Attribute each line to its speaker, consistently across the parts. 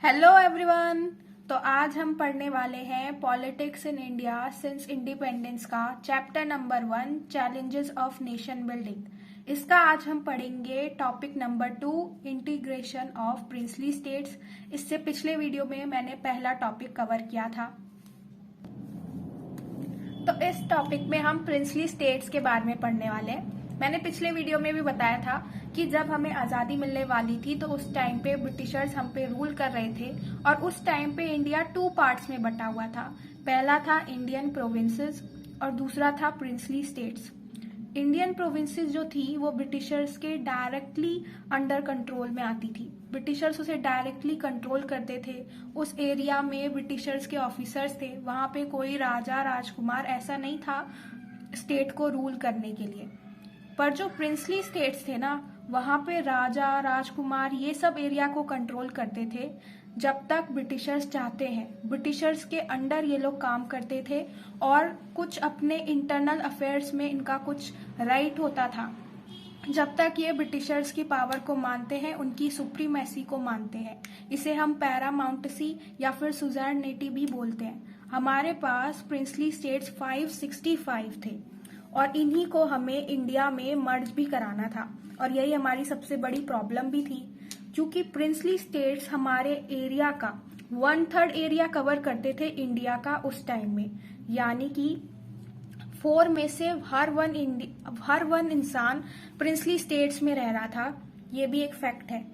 Speaker 1: Hello everyone. तो आज हम पढ़ने वाले हैं politics in India since independence का chapter number 1 challenges of nation building. इसका आज हम पढ़ेंगे topic number 2 integration of princely states. इससे पिछले वीडियो में मैंने पहला टॉपिक कवर किया था। तो इस टॉपिक में हम प्रिंसली स्टेट्स के बारे में पढ़ने वाले हैं। मैंने पिछले वीडियो में भी बताया था कि जब हमें आजादी मिलने वाली थी तो उस टाइम पे ब्रिटिशर्स हम पे रूल कर रहे थे और उस टाइम पे इंडिया 2 पार्ट्स में बटा हुआ था। पहला था इंडियन प्रोविंसेस और दूसरा था प्रिंसली स्टेट्स। इंडियन प्रोविंसेस जो थी वो ब्रिटिशर्स के डायरेक्टली अंडर कंट्रोल में आती थी। ब्रिटिशर्स उसे डायरेक्टली कंट्रोल करते थे। उस एरिया में ब्रिटिशर्स के ऑफिसर्स थे, वहां पे कोई राजा राजकुमार ऐसा नहीं था स्टेट को रूल करने के लिए। पर जो प्रिंसली स्टेट्स थे ना, वहां पे राजा राजकुमार ये सब एरिया को कंट्रोल करते थे जब तक ब्रिटिशर्स चाहते हैं। ब्रिटिशर्स के अंडर ये लोग काम करते थे और कुछ अपने इंटरनल अफेयर्स में इनका कुछ राइट होता था। जब तक ये ब्रिटिशर्स की पावर को मानते हैं, उनकी सुप्रीमेसी को मानते हैं। इसे हम पैरामाउंटेसी या फिर सुज़ेरनिटी भी बोलते हैं। हमारे पास प्रिंसली स्टेट्स 565 थे और इन्हीं को हमें इंडिया में मर्ज भी कराना था और यही हमारी सबसे बड़ी प्रॉब्लम भी थी, क्योंकि प्रिंसली स्टेट्स हमारे एरिया का 1/3 एरिया कवर करते थे इंडिया का उस टाइम में। यानी कि 4 में से हर वन इंसान प्रिंसली स्टेट्स में रह रहा था। ये भी एक फैक्ट है।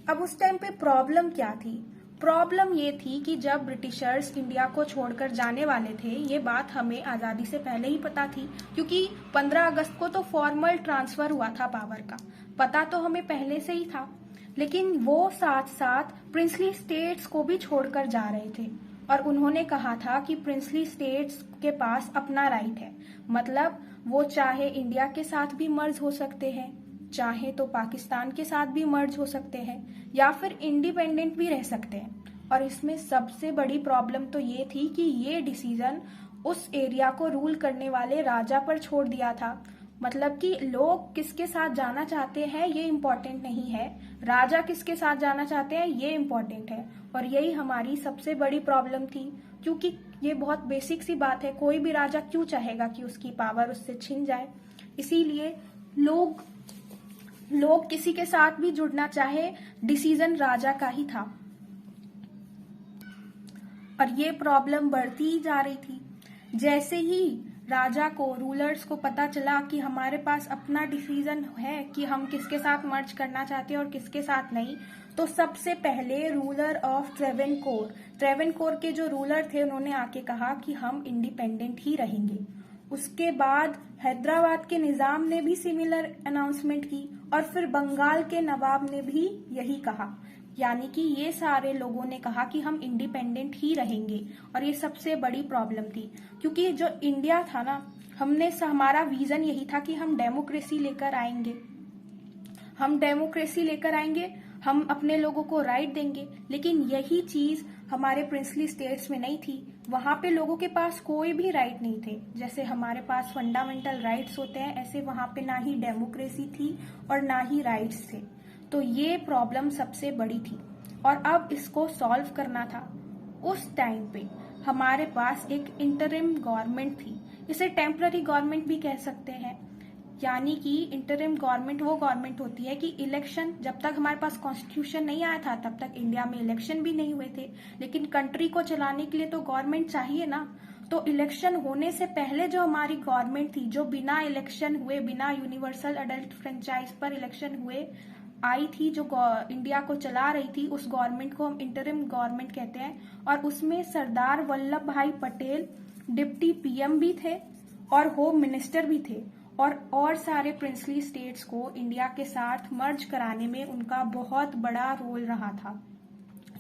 Speaker 1: अब उस टाइम पे प्रॉब्लम क्या थी? प्रॉब्लम ये थी कि जब ब्रिटिशर्स इंडिया को छोड़कर जाने वाले थे, ये बात हमें आजादी से पहले ही पता थी, क्योंकि 15 अगस्त को तो फॉर्मल ट्रांसफर हुआ था पावर का। पता तो हमें पहले से ही था, लेकिन वो साथ साथ प्रिंसली स्टेट्स को भी छोड़कर जा रहे थे और उन्होंने कहा था कि प्रिंसली स्टेट्स के पास अपना राइट है। मतलब वो चाहे इंडिया के साथ भी मर्ज हो सकते हैं, चाहे तो पाकिस्तान के साथ भी मर्ज हो सकते हैं, या फिर इंडिपेंडेंट भी रह सकते हैं। और इसमें सबसे बड़ी प्रॉब्लम तो ये थी कि ये डिसीजन उस एरिया को रूल करने वाले राजा पर छोड़ दिया था। मतलब कि लोग किसके साथ जाना चाहते हैं ये इम्पोर्टेंट नहीं है, राजा किसके साथ जाना चाहते हैं ये इम्पोर्टेंट है। और यही हमारी सबसे बड़ी प्रॉब्लम थी, क्योंकि ये बहुत बेसिक सी बात है, कोई भी राजा क्यों चाहेगा कि उसकी पावर उससे छिन जाए। इसीलिए लोग किसी के साथ भी जुड़ना चाहे, डिसीजन राजा का ही था। और ये प्रॉब्लम बढ़ती ही जा रही थी। जैसे ही राजा को, रूलर्स को पता चला कि हमारे पास अपना डिसीजन है कि हम किसके साथ मर्ज करना चाहते हैं और किसके साथ नहीं, तो सबसे पहले रूलर ऑफ ट्रेवेनकोर के जो रूलर थे, उन्होंने आके कहा कि हम इंडिपेंडेंट ही रहेंगे। उसके बाद हैदराबाद के निजाम ने भी सिमिलर अनाउंसमेंट की और फिर बंगाल के नवाब ने भी यही कहा। यानी कि ये सारे लोगों ने कहा कि हम इंडिपेंडेंट ही रहेंगे। और ये सबसे बड़ी प्रॉब्लम थी, क्योंकि जो इंडिया था ना, हमारा विजन यही था कि हम डेमोक्रेसी लेकर आएंगे, हम अपने लोगों को राइट देंगे। लेकिन यही चीज हमारे प्रिंसली स्टेट्स में नहीं थी। वहां पे लोगों के पास कोई भी राइट नहीं थे। जैसे हमारे पास फंडामेंटल राइट्स होते हैं, ऐसे वहां पे ना ही डेमोक्रेसी थी और ना ही राइट्स थे। तो ये प्रॉब्लम सबसे बड़ी थी और अब इसको सॉल्व करना था। उस टाइम पे हमारे पास एक इंटरिम गवर्नमेंट थी, इसे टेम्पररी गवर्नमेंट भी कह सकते हैं। यानी कि इंटरिम गवर्नमेंट वो गवर्नमेंट होती है कि इलेक्शन, जब तक हमारे पास कॉन्स्टिट्यूशन नहीं आया था तब तक इंडिया में इलेक्शन भी नहीं हुए थे, लेकिन कंट्री को चलाने के लिए तो गवर्नमेंट चाहिए ना। तो इलेक्शन होने से पहले जो हमारी गवर्नमेंट थी, जो बिना इलेक्शन हुए, बिना यूनिवर्सल अडल्ट फ्रेंचाइज पर इलेक्शन हुए आई थी, जो इंडिया को चला रही थी, उस गवर्नमेंट को हम इंटरिम गवर्नमेंट कहते हैं। और उसमें सरदार वल्लभ भाई पटेल डिप्टी पीएम भी थे और होम मिनिस्टर भी थे, और सारे प्रिंसली स्टेट्स को इंडिया के साथ मर्ज कराने में उनका बहुत बड़ा रोल रहा था।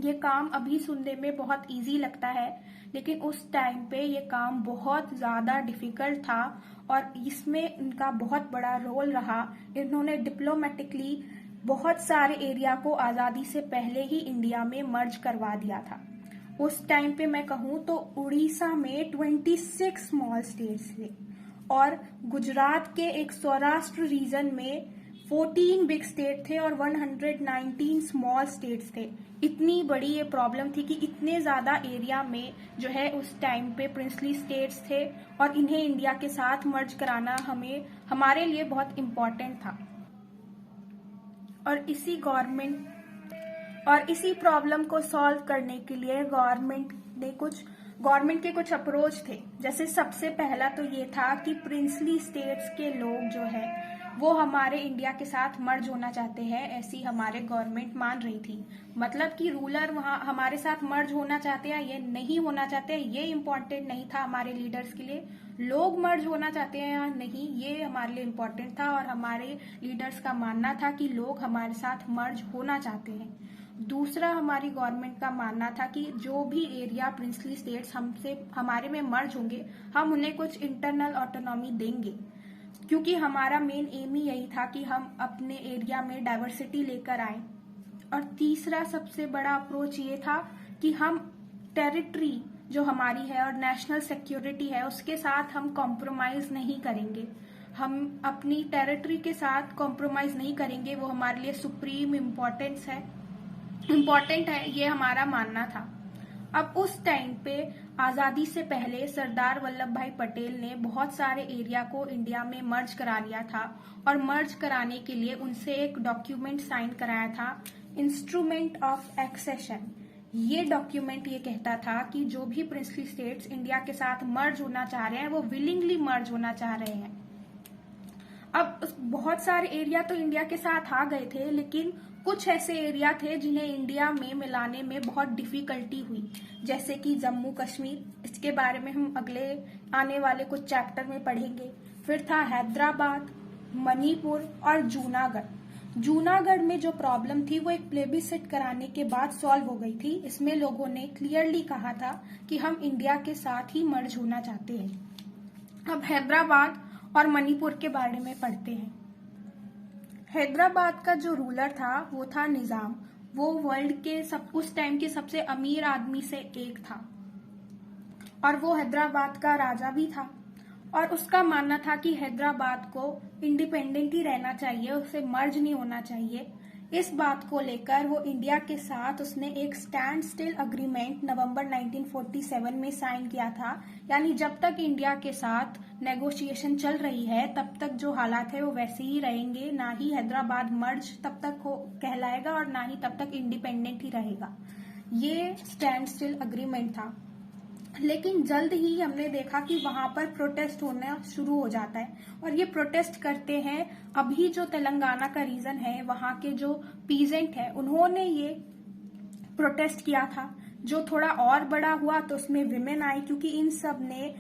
Speaker 1: ये काम अभी सुनने में बहुत इजी लगता है, लेकिन उस टाइम पे ये काम बहुत ज्यादा डिफिकल्ट था और इसमें इनका बहुत बड़ा रोल रहा। इन्होंने डिप्लोमेटिकली बहुत सारे एरिया को आजादी से पहले ही इंडिया में मर्ज करवा दिया था। उस टाइम पे मैं कहूँ तो उड़ीसा में 26 स्मॉल स्टेट्स थे और गुजरात के एक सौराष्ट्र रीजन में 14 बिग स्टेट थे और 119 स्मॉल स्टेट्स थे। इतनी बड़ी ये प्रॉब्लम थी कि इतने ज्यादा एरिया में जो है उस टाइम पे प्रिंसली स्टेट्स थे और इन्हें इंडिया के साथ मर्ज कराना हमारे लिए बहुत इम्पोर्टेंट था। और इसी प्रॉब्लम को सॉल्व करने के लिए गवर्नमेंट के कुछ अप्रोच थे। जैसे सबसे पहला तो ये था कि प्रिंसली स्टेट्स के लोग जो है वो हमारे इंडिया के साथ मर्ज होना चाहते हैं, ऐसी हमारे गवर्नमेंट मान रही थी। मतलब कि रूलर वहां हमारे साथ मर्ज होना चाहते हैं या नहीं होना चाहते हैं, ये इम्पोर्टेंट नहीं था हमारे लीडर्स के लिए। लोग मर्ज होना चाहते हैं या नहीं, ये हमारे लिए इम्पोर्टेंट था और हमारे लीडर्स का मानना था कि लोग हमारे साथ मर्ज होना चाहते हैं। दूसरा, हमारी गवर्नमेंट का मानना था कि जो भी एरिया प्रिंसली स्टेट्स हमारे में मर्ज होंगे, हम उन्हें कुछ इंटरनल ऑटोनॉमी देंगे, क्योंकि हमारा मेन एम ही यही था कि हम अपने एरिया में डाइवर्सिटी लेकर आए। और तीसरा सबसे बड़ा अप्रोच ये था कि हम टेरिटरी जो हमारी है और नेशनल सिक्योरिटी है उसके साथ हम कॉम्प्रोमाइज नहीं करेंगे। हम अपनी टेरिटरी के साथ कॉम्प्रोमाइज नहीं करेंगे, वो हमारे लिए सुप्रीम इम्पोर्टेंट है, ये हमारा मानना था। अब उस टाइम पे आजादी से पहले सरदार वल्लभ भाई पटेल ने बहुत सारे एरिया को इंडिया में मर्ज करा लिया था और मर्ज कराने के लिए उनसे एक डॉक्यूमेंट साइन कराया था, इंस्ट्रूमेंट ऑफ एक्सेशन। ये डॉक्यूमेंट ये कहता था कि जो भी प्रिंसली स्टेट्स इंडिया के साथ मर्ज होना चाह रहे हैं वो विलिंगली मर्ज होना चाह रहे हैं। अब बहुत सारे एरिया तो इंडिया के साथ आ गए थे, लेकिन कुछ ऐसे एरिया थे जिन्हें इंडिया में मिलाने में बहुत डिफिकल्टी हुई, जैसे कि जम्मू कश्मीर। इसके बारे में हम अगले आने वाले कुछ चैप्टर में पढ़ेंगे। फिर था हैदराबाद, मणिपुर और जूनागढ़ में जो प्रॉब्लम थी वो एक प्लेबिसिट कराने के बाद सॉल्व हो गई थी। इसमें लोगों ने क्लियरली कहा था कि हम इंडिया के साथ ही मर्ज होना चाहते हैं। अब हैदराबाद और मणिपुर के बारे में पढ़ते हैं। हैदराबाद का जो रूलर था वो था निजाम। वो वर्ल्ड के उस टाइम के सबसे अमीर आदमी से एक था और वो हैदराबाद का राजा भी था। और उसका मानना था कि हैदराबाद को इंडिपेंडेंट ही रहना चाहिए, उसे मर्ज नहीं होना चाहिए। इस बात को लेकर वो इंडिया के साथ उसने एक स्टैंड स्टिल अग्रीमेंट नवंबर 1947 में साइन किया था। यानी जब तक इंडिया के साथ नेगोशिएशन चल रही है तब तक जो हालात है वो वैसे ही रहेंगे, ना ही हैदराबाद मर्ज तब तक कहलाएगा और ना ही तब तक इंडिपेंडेंट ही रहेगा। ये स्टैंड स्टिल अग्रीमेंट था। लेकिन जल्द ही हमने देखा कि वहां पर प्रोटेस्ट होना शुरू हो जाता है और ये प्रोटेस्ट करते हैं। अभी जो तेलंगाना का रीजन है, वहां के जो पीजेंट है उन्होंने ये प्रोटेस्ट किया था, जो थोड़ा और बड़ा हुआ तो उसमें विमेन आई, क्योंकि इन सब ने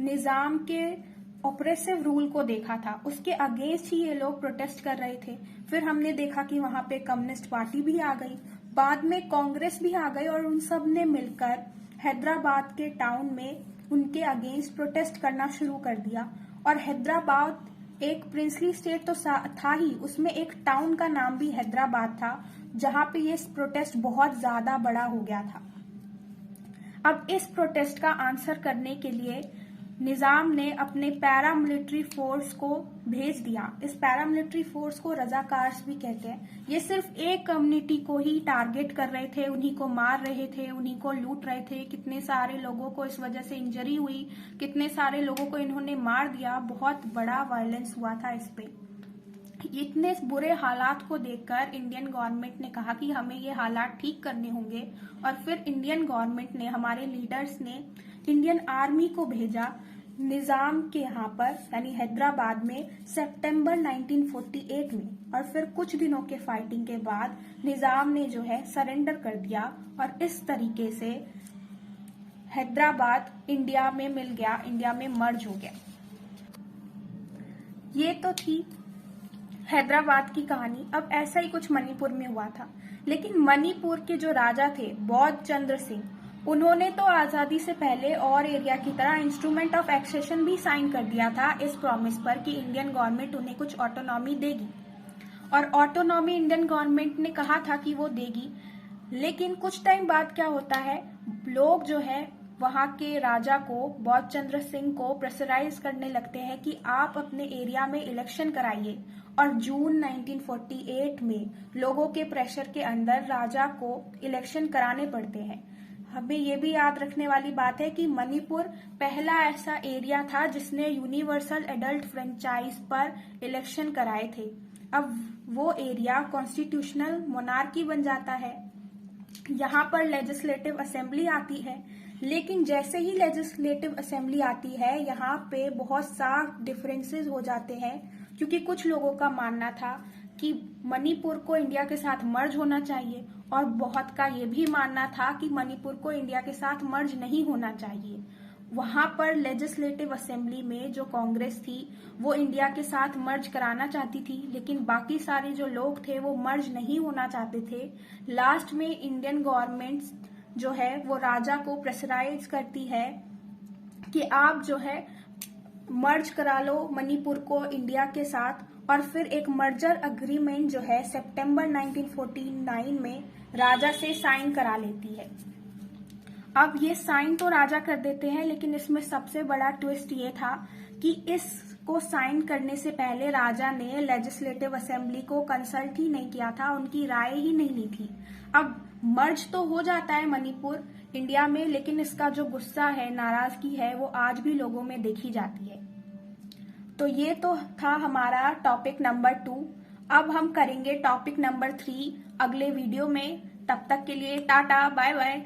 Speaker 1: निजाम के ऑपरेसिव रूल को देखा था, उसके अगेंस्ट ही ये लोग प्रोटेस्ट कर रहे थे। फिर हमने देखा कि वहां पे कम्युनिस्ट पार्टी भी आ गई, बाद में कांग्रेस भी आ गई और उन सब ने मिलकर हैदराबाद के टाउन में उनके अगेंस्ट प्रोटेस्ट करना शुरू कर दिया। और हैदराबाद एक प्रिंसली स्टेट तो था ही, उसमें एक टाउन का नाम भी हैदराबाद था, जहां पे ये प्रोटेस्ट बहुत ज्यादा बड़ा हो गया था। अब इस प्रोटेस्ट का आंसर करने के लिए निजाम ने अपने पैरामिलिट्री फोर्स को भेज दिया। इस पैरामिलिट्री फोर्स को रजाकार्स भी कहते हैं। ये सिर्फ एक कम्युनिटी को ही टारगेट कर रहे थे, उन्हीं को मार रहे थे, उन्हीं को लूट रहे थे। कितने सारे लोगों को इस वजह से इंजरी हुई, कितने सारे लोगों को इन्होंने मार दिया, बहुत बड़ा वायलेंस हुआ था इस पे। इतने बुरे हालात को देखकर इंडियन गवर्नमेंट ने कहा कि हमें ये हालात ठीक करने होंगे और फिर इंडियन गवर्नमेंट ने, हमारे लीडर्स ने इंडियन आर्मी को भेजा निजाम के यहाँ पर, यानी हैदराबाद में सितंबर 1948 में। और फिर कुछ दिनों के फाइटिंग के बाद निजाम ने जो है सरेंडर कर दिया और इस तरीके से हैदराबाद इंडिया में मिल गया, इंडिया में मर्ज हो गया। ये तो थी हैदराबाद की कहानी। अब ऐसा ही कुछ मणिपुर में हुआ था, लेकिन मणिपुर के जो राजा थे बौद्ध चंद्र सिंह, उन्होंने तो आजादी से पहले और एरिया की तरह इंस्ट्रूमेंट ऑफ एक्सेशन भी साइन कर दिया था इस प्रॉमिस पर कि इंडियन गवर्नमेंट उन्हें कुछ ऑटोनॉमी देगी। और ऑटोनॉमी इंडियन गवर्नमेंट ने कहा था कि वो देगी। लेकिन कुछ टाइम बाद क्या होता है, लोग जो है वहां के राजा को, बौद्ध चंद्र सिंह को प्रेशराइज करने लगते हैं कि आप अपने एरिया में इलेक्शन कराइए। और जून 1948 में लोगों के प्रेशर के अंदर राजा को इलेक्शन कराने पड़ते हैं। हमें ये भी याद रखने वाली बात है कि मणिपुर पहला ऐसा एरिया था जिसने यूनिवर्सल एडल्ट फ्रेंचाइज पर इलेक्शन कराए थे। अब वो एरिया कॉन्स्टिट्यूशनल मोनार्की बन जाता है। यहाँ पर लेजिस्लेटिव असेंबली आती है, लेकिन जैसे ही लेजिस्लेटिव असेंबली आती है यहाँ पे बहुत साफ डिफरेंसेस हो जाते हैं, क्योंकि कुछ लोगों का मानना था कि मणिपुर को इंडिया के साथ मर्ज होना चाहिए और बहुत का ये भी मानना था कि मणिपुर को इंडिया के साथ मर्ज नहीं होना चाहिए। वहां पर लेजिस्लेटिव असेंबली में जो कांग्रेस थी वो इंडिया के साथ मर्ज कराना चाहती थी, लेकिन बाकी सारे जो लोग थे वो मर्ज नहीं होना चाहते थे। लास्ट में इंडियन गवर्नमेंट जो है वो राजा को प्रेशराइज करती है कि आप जो है मर्ज करा लो मणिपुर को इंडिया के साथ, और फिर एक मर्जर अग्रीमेंट जो है सितंबर 1949 में राजा से साइन करा लेती है। अब ये साइन तो राजा कर देते हैं, लेकिन इसमें सबसे बड़ा ट्विस्ट ये था कि इसको साइन करने से पहले राजा ने लेजिस्लेटिव असेंबली को कंसल्ट ही नहीं किया था, उनकी राय ही नहीं ली थी। अब मर्ज तो हो जाता है मणिपुर इंडिया में, लेकिन इसका जो गुस्सा है, नाराजगी है, वो आज भी लोगों में देखी जाती है। तो ये तो था हमारा टॉपिक नंबर 2। अब हम करेंगे टॉपिक नंबर 3 अगले वीडियो में। तब तक के लिए टाटा, बाय बाय।